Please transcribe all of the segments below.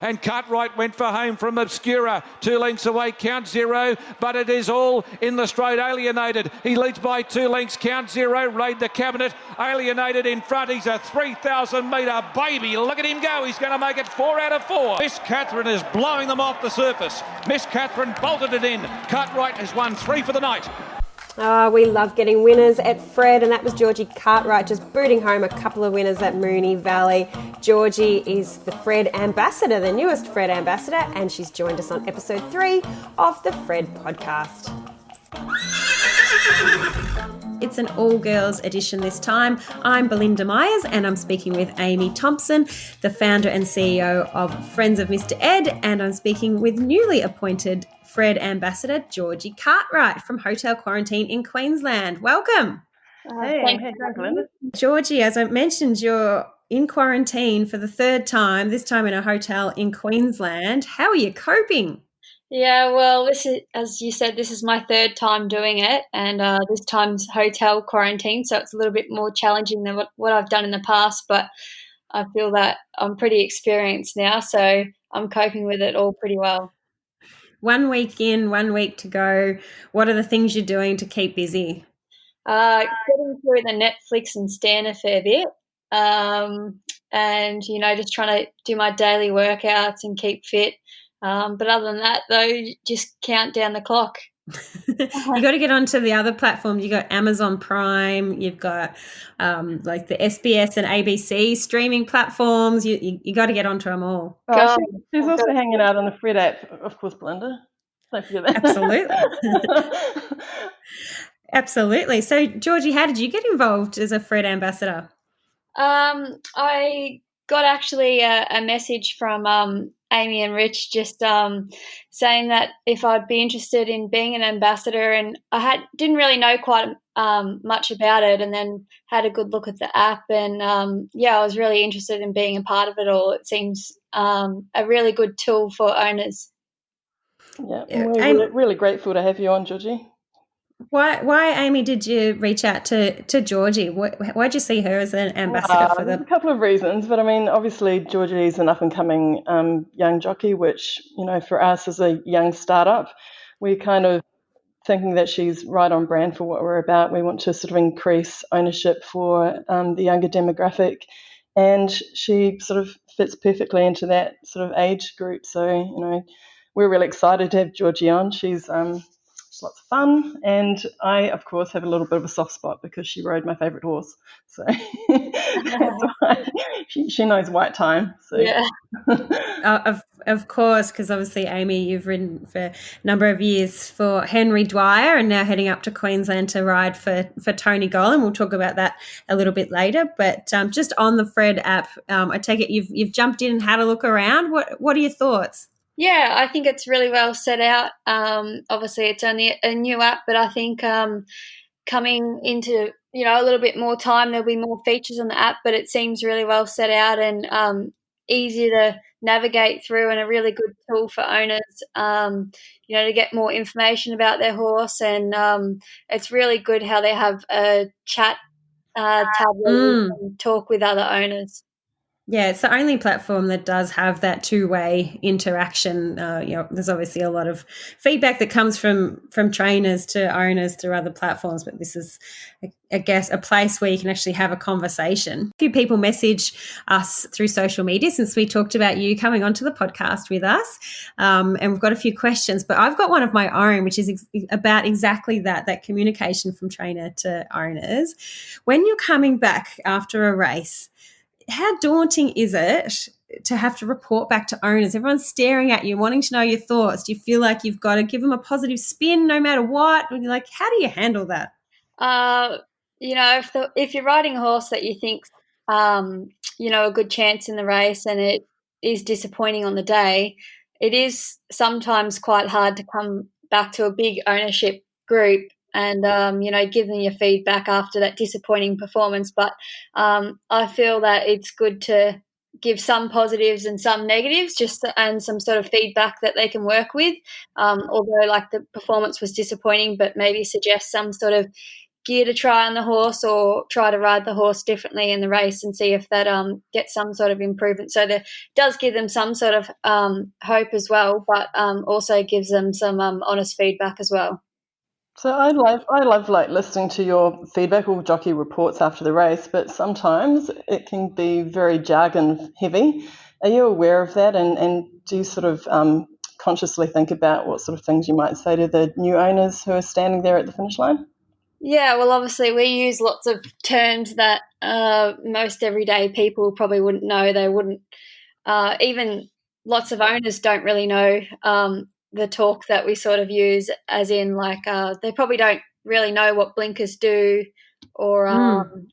And Cartwright went for home from Obscura. 2 lengths away, count 0. But it is all in the straight. Alienated. He leads by 2 lengths, count 0. Raid the cabinet. Alienated in front. He's a 3,000 metre baby. Look at him go. He's going to make it 4 out of 4. Miss Catherine is blowing them off the surface. Miss Catherine bolted it in. Cartwright has won 3 for the night. We love getting winners at Fred, and that was Georgie Cartwright just booting home a couple of winners at Moonee Valley. Georgie is the Fred ambassador, the newest Fred ambassador, and she's joined us on episode 3 of the Fred podcast. It's an all-girls edition this time. I'm Belinda Meyers, and I'm speaking with Amy Thompson, the founder and CEO of Friends of Mr. Ed, and I'm speaking with newly appointed Fred ambassador Georgie Cartwright from Hotel Quarantine in Queensland. Welcome. Thanks, Belinda. Georgie, as I mentioned, you're in quarantine for the 3rd time, this time in a hotel in Queensland. How are you coping? Yeah, well, this is, as you said, this is my 3rd time doing it, and this time's hotel quarantine, so it's a little bit more challenging than what I've done in the past, but I feel that I'm pretty experienced now, so I'm coping with it all pretty well. 1 week in, 1 week to go. What are the things you're doing to keep busy? Getting through the Netflix and Stan a fair bit, and, just trying to do my daily workouts and keep fit. But other than that, though, just count down the clock. You got to get onto the other platforms. You got Amazon Prime. You've got like the SBS and ABC streaming platforms. You got to get onto them all. She's also hanging out on the Fred app, of course, Belinda. Don't forget that. Absolutely. Absolutely. So, Georgie, how did you get involved as a Fred ambassador? I got actually a message from Amy and Rich just saying that if I'd be interested in being an ambassador, and I didn't really know quite much about it, and then had a good look at the app, and I was really interested in being a part of it all. It seems a really good tool for owners. Yeah, we're really grateful to have you on, Georgie. Why, Amy, did you reach out to Georgie? Why'd you see her as an ambassador for There's a couple of reasons, but I mean, obviously Georgie's an up-and-coming young jockey, which, for us as a young startup, we're kind of thinking that she's right on brand for what we're about. We want to sort of increase ownership for the younger demographic, and she sort of fits perfectly into that sort of age group. So, we're really excited to have Georgie on. She's lots of fun, and I, of course, have a little bit of a soft spot because she rode my favourite horse, so that's why she knows white time. So. Yeah, of course, because obviously, Amy, you've ridden for a number of years for Henry Dwyer, and now heading up to Queensland to ride for Tony Gollan. We'll talk about that a little bit later. But just on the Fred app, I take it you've jumped in and had a look around. What are your thoughts? Yeah, I think it's really well set out. Obviously, it's only a new app, but I think coming into a little bit more time, there'll be more features on the app. But it seems really well set out and easy to navigate through, and a really good tool for owners. To get more information about their horse, and it's really good how they have a chat tab where you can talk with other owners. Yeah, it's the only platform that does have that two-way interaction. There's obviously a lot of feedback that comes from trainers to owners through other platforms, but this is, I guess, a place where you can actually have a conversation. A few people message us through social media since we talked about you coming onto the podcast with us, and we've got a few questions, but I've got one of my own, which is about exactly that communication from trainer to owners. When you're coming back after a race, how daunting is it to have to report back to owners? Everyone's staring at you, wanting to know your thoughts. Do you feel like you've got to give them a positive spin no matter what? And you're like, how do you handle that? If you're riding a horse that you think, a good chance in the race, and it is disappointing on the day, it is sometimes quite hard to come back to a big ownership group and, give them your feedback after that disappointing performance. But I feel that it's good to give some positives and some negatives and some sort of feedback that they can work with, although like the performance was disappointing, but maybe suggest some sort of gear to try on the horse or try to ride the horse differently in the race and see if that gets some sort of improvement. So that does give them some sort of hope as well, but also gives them some honest feedback as well. So I love like listening to your feedback or jockey reports after the race, but sometimes it can be very jargon heavy. Are you aware of that, and do you sort of consciously think about what sort of things you might say to the new owners who are standing there at the finish line? Yeah, well, obviously we use lots of terms that most everyday people probably wouldn't know. They wouldn't even lots of owners don't really know the talk that we sort of use, as in like they probably don't really know what blinkers do or,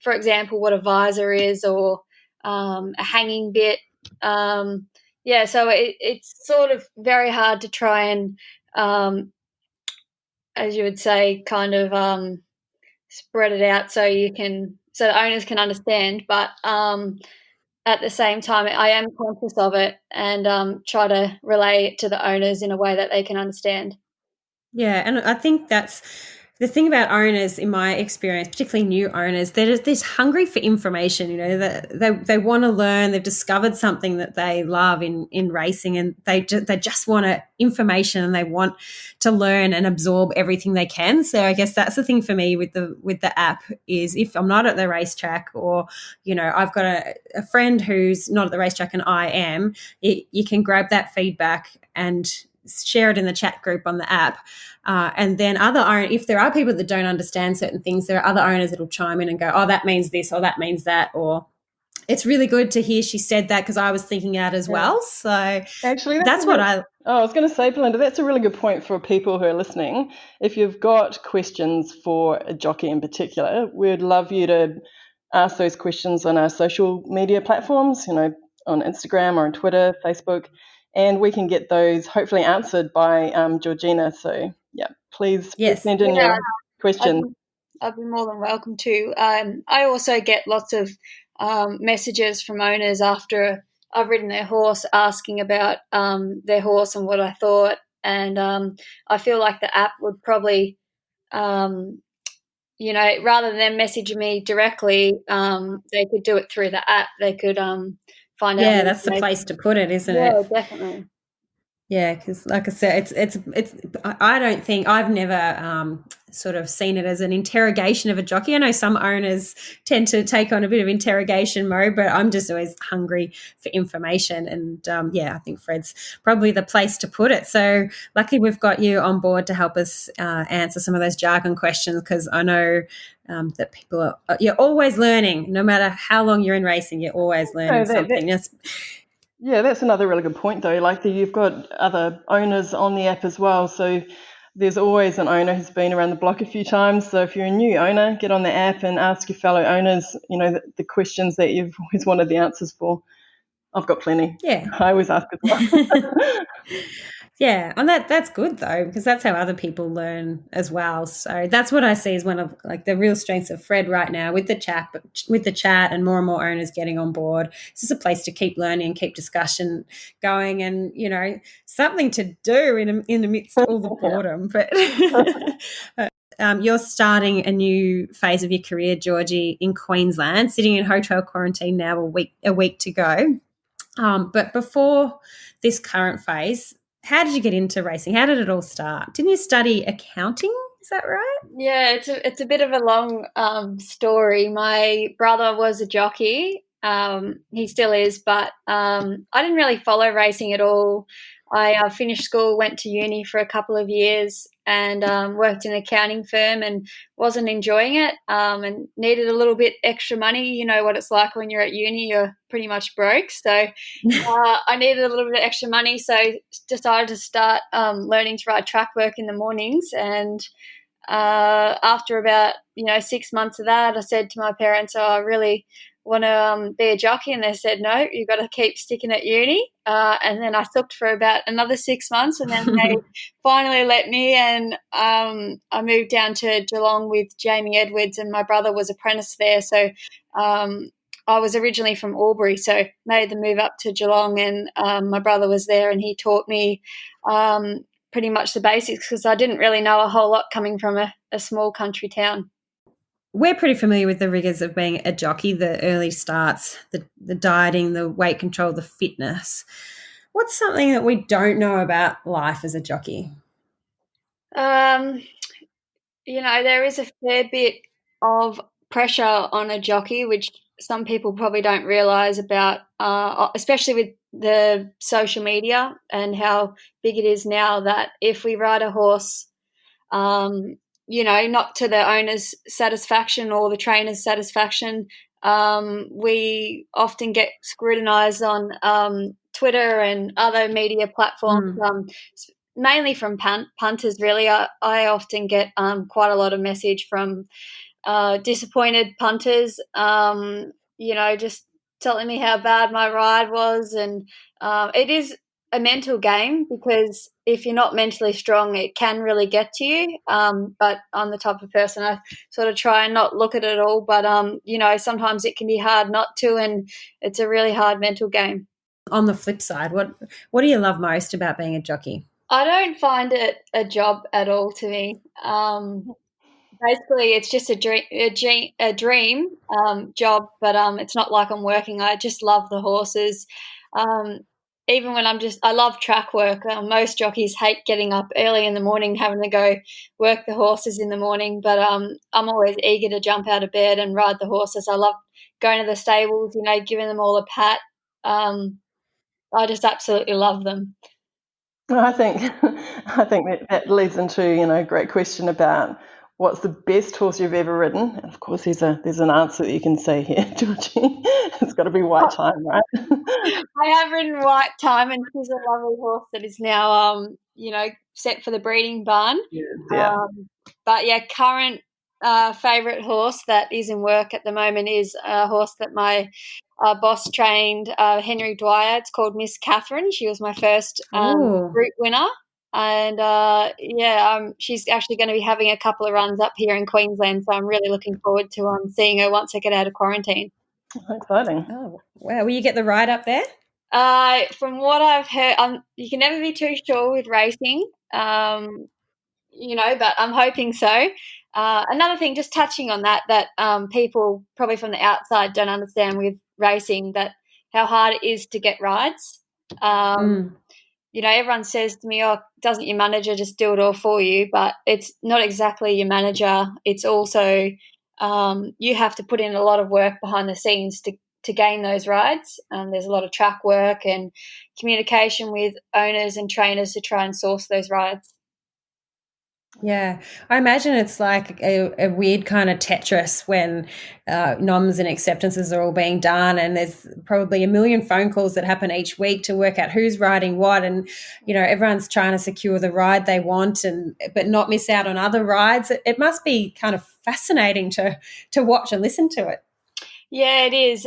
for example, what a visor is or a hanging bit. So it's sort of very hard to try and, as you would say, kind of spread it out so the owners can understand. But at the same time, I am conscious of it and try to relay it to the owners in a way that they can understand. Yeah, and I think that's the thing about owners, in my experience, particularly new owners, they're this hungry for information. You know, that they want to learn. They've discovered something that they love in racing, and they just want information, and they want to learn and absorb everything they can. So I guess that's the thing for me with the app is if I'm not at the racetrack, or you know, I've got a friend who's not at the racetrack and I am, you can grab that feedback and share it in the chat group on the app. And then if there are people that don't understand certain things, there are other owners that will chime in and go, oh, that means this or that means that, or it's really good to hear she said that because I was thinking that as well. So actually, I was going to say, Belinda, that's a really good point for people who are listening. If you've got questions for a jockey in particular, we'd love you to ask those questions on our social media platforms, you know, on Instagram or on Twitter, Facebook, and we can get those hopefully answered by Georgina. So, yeah, please send in your question. I'd be more than welcome to. I also get lots of messages from owners after I've ridden their horse asking about their horse and what I thought. And I feel like the app would probably, rather than them messaging me directly, they could do it through the app. They could find out. Yeah, that's the place to put it, isn't it? Yeah, definitely. Yeah, because like I said, it's. I don't think I've never sort of seen it as an interrogation of a jockey. I know some owners tend to take on a bit of interrogation mode, but I'm just always hungry for information. And I think Fred's probably the place to put it. So luckily we've got you on board to help us answer some of those jargon questions, because I know that you're always learning. No matter how long you're in racing, you're always learning something. Yeah, that's another really good point, though. Like you've got other owners on the app as well. So there's always an owner who's been around the block a few times. So if you're a new owner, get on the app and ask your fellow owners, you know, the questions that you've always wanted the answers for. I've got plenty. Yeah. I always ask as well. Yeah, and that's good though, because that's how other people learn as well. So that's what I see as one of like the real strengths of Fred right now with the chat and more owners getting on board. It's just a place to keep learning and keep discussion going, and you know, something to do in amidst all the boredom. But you're starting a new phase of your career, Georgie, in Queensland, sitting in hotel quarantine now, a week to go. But before this current phase, how did you get into racing? How did it all start? Didn't you study accounting? Is that right? Yeah, it's a bit of a long story. My brother was a jockey. He still is, but I didn't really follow racing at all. I finished school, went to uni for a couple of years and worked in an accounting firm and wasn't enjoying it and needed a little bit extra money. You know what it's like when you're at uni, you're pretty much broke. So I needed a little bit of extra money, so decided to start learning to ride track work in the mornings. And after about 6 months of that, I said to my parents, I really want to be a jockey, and they said, no, you've got to keep sticking at uni. And then I looked for about another 6 months, and then they finally let me, and I moved down to Geelong with Jamie Edwards, and my brother was apprentice there. So I was originally from Albury, so made the move up to Geelong, and my brother was there, and he taught me pretty much the basics, because I didn't really know a whole lot coming from a small country town. we're pretty familiar with the rigors of being a jockey, the early starts, the dieting, the weight control, the fitness. What's something that we don't know about life as a jockey? There is a fair bit of pressure on a jockey, which some people probably don't realise about, especially with the social media and how big it is now, that if we ride a horse, not to the owner's satisfaction or the trainer's satisfaction, we often get scrutinised on Twitter and other media platforms, mainly from punters, really. I often get quite a lot of message from disappointed punters, just telling me how bad my ride was. And it is a mental game, because if you're not mentally strong, it can really get to you. But I'm the type of person, I sort of try and not look at it all. But, sometimes it can be hard not to, and it's a really hard mental game. On the flip side, what do you love most about being a jockey? I don't find it a job at all to me. Basically, it's just a dream job, but it's not like I'm working. I just love the horses. Even when I love track work. Most jockeys hate getting up early in the morning, having to go work the horses in the morning, but I'm always eager to jump out of bed and ride the horses. I love going to the stables, giving them all a pat. I just absolutely love them. I think that leads into a great question about what's the best horse you've ever ridden. And of course, there's an answer that you can say here, Georgie. It's got to be White Time, right? I have ridden White Time, and she's a lovely horse that is now set for the breeding barn. Yeah. But yeah, current favourite horse that is in work at the moment is a horse that my boss trained, Henry Dwyer. It's called Miss Catherine. She was my first group winner. And, she's actually going to be having a couple of runs up here in Queensland, so I'm really looking forward to seeing her once I get out of quarantine. Exciting. Oh, wow. Will you get the ride up there? From what I've heard, you can never be too sure with racing, but I'm hoping so. Another thing, just touching on that people probably from the outside don't understand with racing, that how hard it is to get rides. Everyone says to me, "Oh, doesn't your manager just do it all for you?" But it's not exactly your manager. It's also you have to put in a lot of work behind the scenes to gain those rides. There's a lot of track work and communication with owners and trainers to try and source those rides. Yeah, I imagine it's like a weird kind of Tetris when noms and acceptances are all being done, and there's probably a million phone calls that happen each week to work out who's riding what, and everyone's trying to secure the ride they want, but not miss out on other rides. It must be kind of fascinating to watch and listen to it. Yeah, it is.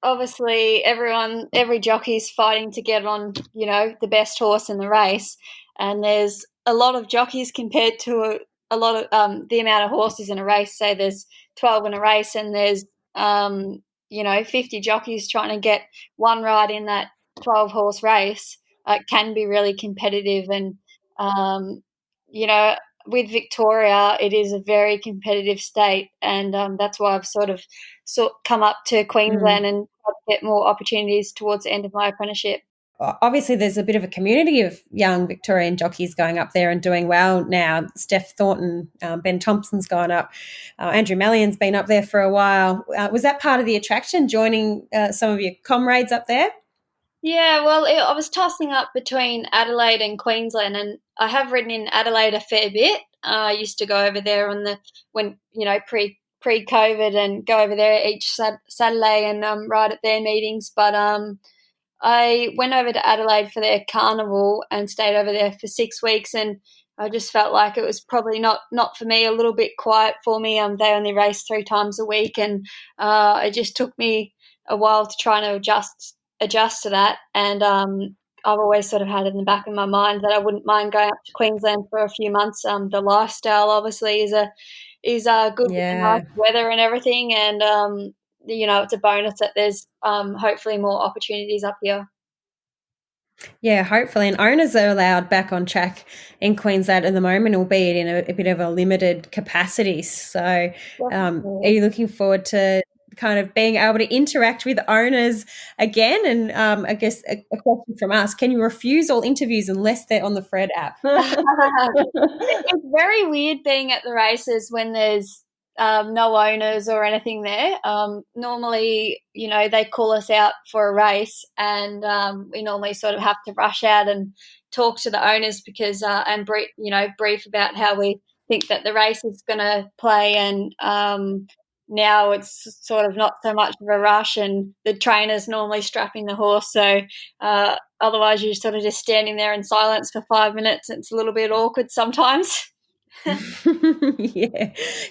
Obviously, every jockey is fighting to get on, the best horse in the race, and there's a lot of jockeys compared to a lot of the amount of horses in a race. Say there's 12 in a race, and there's 50 jockeys trying to get one ride in that 12-horse race. It can be really competitive, and with Victoria, it is a very competitive state, and that's why I've sort of come up to Queensland and get more opportunities towards the end of my apprenticeship. Obviously, there's a bit of a community of young Victorian jockeys going up there and doing well now. Steph Thornton, Ben Thompson's gone up. Andrew Mallion's been up there for a while. Was that part of the attraction, joining some of your comrades up there? Yeah, well, I was tossing up between Adelaide and Queensland, and I have ridden in Adelaide a fair bit. I used to go over there pre-COVID and go over there each Saturday and ride at their meetings. But I went over to Adelaide for their carnival and stayed over there for 6 weeks, and I just felt like it was probably not for me, a little bit quiet for me. They only race 3 times a week, and it just took me a while to try and adjust to that. And I've always sort of had it in the back of my mind that I wouldn't mind going up to Queensland for a few months. The lifestyle obviously is good with the nice weather and everything, and it's a bonus that there's hopefully more opportunities up here. Yeah, hopefully. And owners are allowed back on track in Queensland at the moment, albeit in a bit of a limited capacity. So are you looking forward to kind of being able to interact with owners again? And I guess a question from us, can you refuse all interviews unless they're on the Fred app? It's very weird being at the races when there's no owners or anything there. Normally, they call us out for a race, and we normally sort of have to rush out and talk to the owners because and brief about how we think that the race is going to play. And now it's sort of not so much of a rush, and the trainer's normally strapping the horse. So otherwise, you're sort of just standing there in silence for 5 minutes. It's a little bit awkward sometimes.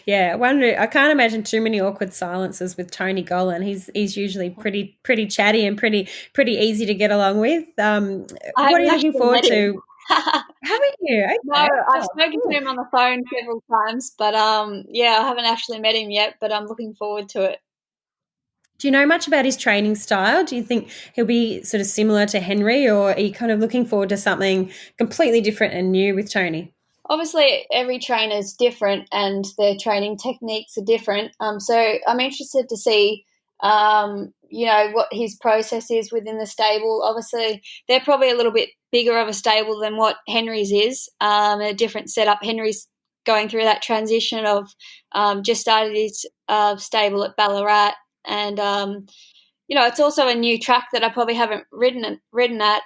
Yeah. I can't imagine too many awkward silences with Tony Gollan. He's usually pretty chatty and pretty easy to get along with. What are you looking forward to? Haven't you? Okay. No, I've spoken to him on the phone several times, but I haven't actually met him yet, but I'm looking forward to it. Do you know much about his training style? Do you think he'll be sort of similar to Henry, or are you kind of looking forward to something completely different and new with Tony? Obviously, every trainer is different and their training techniques are different. So I'm interested to see, what his process is within the stable. Obviously, they're probably a little bit bigger of a stable than what Henry's is, a different setup. Henry's going through that transition of just started his stable at Ballarat, and it's also a new track that I probably haven't ridden at,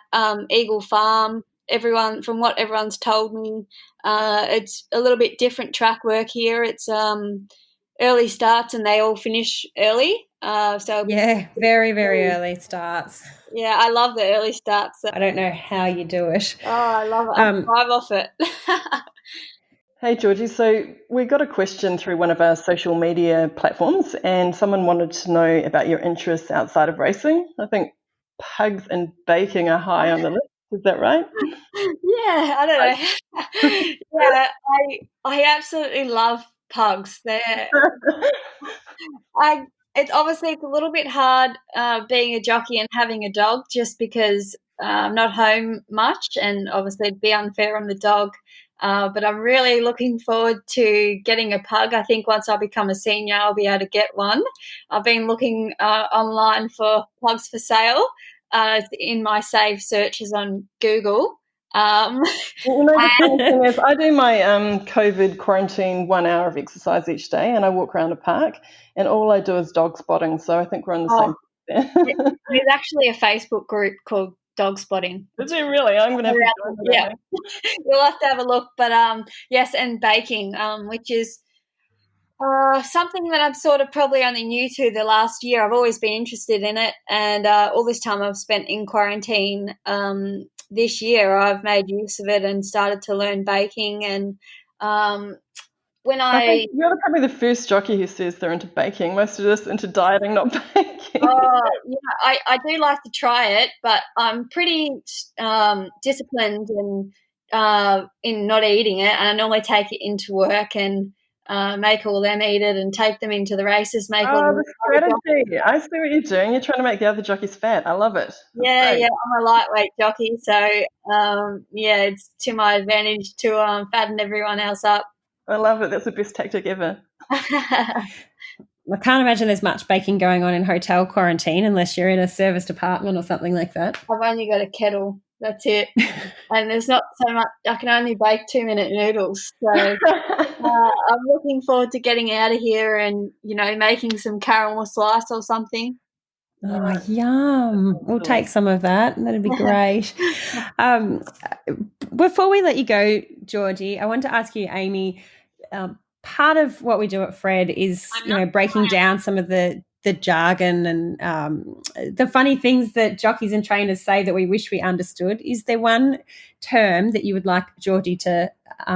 Eagle Farm. From what everyone's told me, it's a little bit different track work here. It's early starts and they all finish early. Very, very early starts. Yeah, I love the early starts. I don't know how you do it. Oh, I love it. I thrive off it. Hey, Georgie. So we got a question through one of our social media platforms, and someone wanted to know about your interests outside of racing. I think pugs and baking are high on the list. Is that right? Yeah, I don't know. Yeah, I absolutely love pugs. It's obviously it's a little bit hard being a jockey and having a dog, just because I'm not home much, and obviously it'd be unfair on the dog. But I'm really looking forward to getting a pug. I think once I become a senior, I'll be able to get one. I've been looking online for pugs for sale. In my saved searches on Google. The thing is, I do my COVID quarantine 1 hour of exercise each day, and I walk around a park, and all I do is dog spotting. So I think we're on the same. There's actually a Facebook group called Dog Spotting. Is it really? I'm going to have to join that. Yeah, you'll have to have a look. But yes, and baking, which is something that I'm sort of probably only new to the last year. I've always been interested in it, and all this time I've spent in quarantine, this year I've made use of it and started to learn baking. And I think you're probably the first jockey who says they're into baking. Most of us into dieting, not baking. I do like to try it, but I'm pretty disciplined in not eating it, and I normally take it into work and make all them eat it and take them into the races. The strategy. I see what you're doing. You're trying to make the other jockeys fat. I love it. Yeah, I'm a lightweight jockey, so it's to my advantage to fatten everyone else up. I love it. That's the best tactic ever. I can't imagine there's much baking going on in hotel quarantine unless you're in a service department or something like that. I've only got a kettle. That's it. And there's not so much. I can only bake 2-minute noodles. So I'm looking forward to getting out of here and, making some caramel slice or something. Oh, yum. We'll take some of that. That'd be great. Before we let you go, Georgie, I want to ask you, Amy, part of what we do at Fred is, breaking down some of the jargon and the funny things that jockeys and trainers say that we wish we understood. Is there one term that you would like Georgie to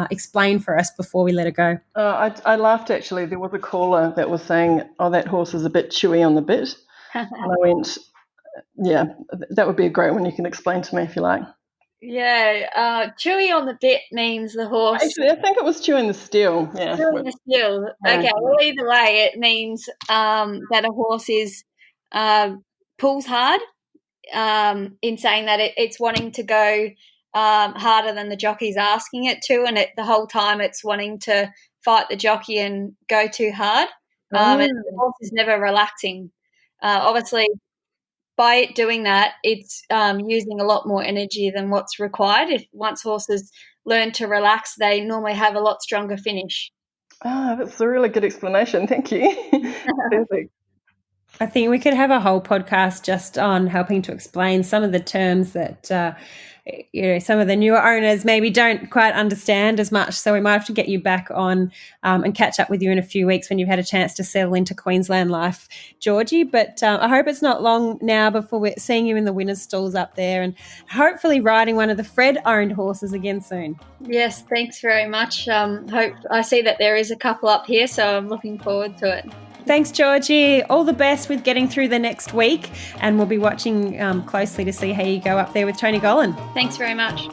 explain for us before we let her go? I laughed, actually. There was a caller that was saying, that horse is a bit chewy on the bit. And I went, yeah, that would be a great one you can explain to me if you like. Yeah, chewy on the bit means the horse. Actually, I think it was chewing the steel. Yeah, chewing the steel. Okay, well, either way, it means that a horse is pulls hard, in saying that it's wanting to go harder than the jockey's asking it to, and the whole time it's wanting to fight the jockey and go too hard. And the horse is never relaxing. Obviously, by it doing that, it's using a lot more energy than what's required. Once horses learn to relax, they normally have a lot stronger finish. That's a really good explanation. Thank you. Perfect. I think we could have a whole podcast just on helping to explain some of the terms that some of the newer owners maybe don't quite understand as much. So we might have to get you back on and catch up with you in a few weeks when you've had a chance to settle into Queensland life, Georgie. But I hope it's not long now before we're seeing you in the winners' stalls up there, and hopefully riding one of the Fred-owned horses again soon. Yes, thanks very much. Hope I see that there is a couple up here, so I'm looking forward to it. Thanks, Georgie. All the best with getting through the next week, and we'll be watching closely to see how you go up there with Tony Gollan. Thanks very much.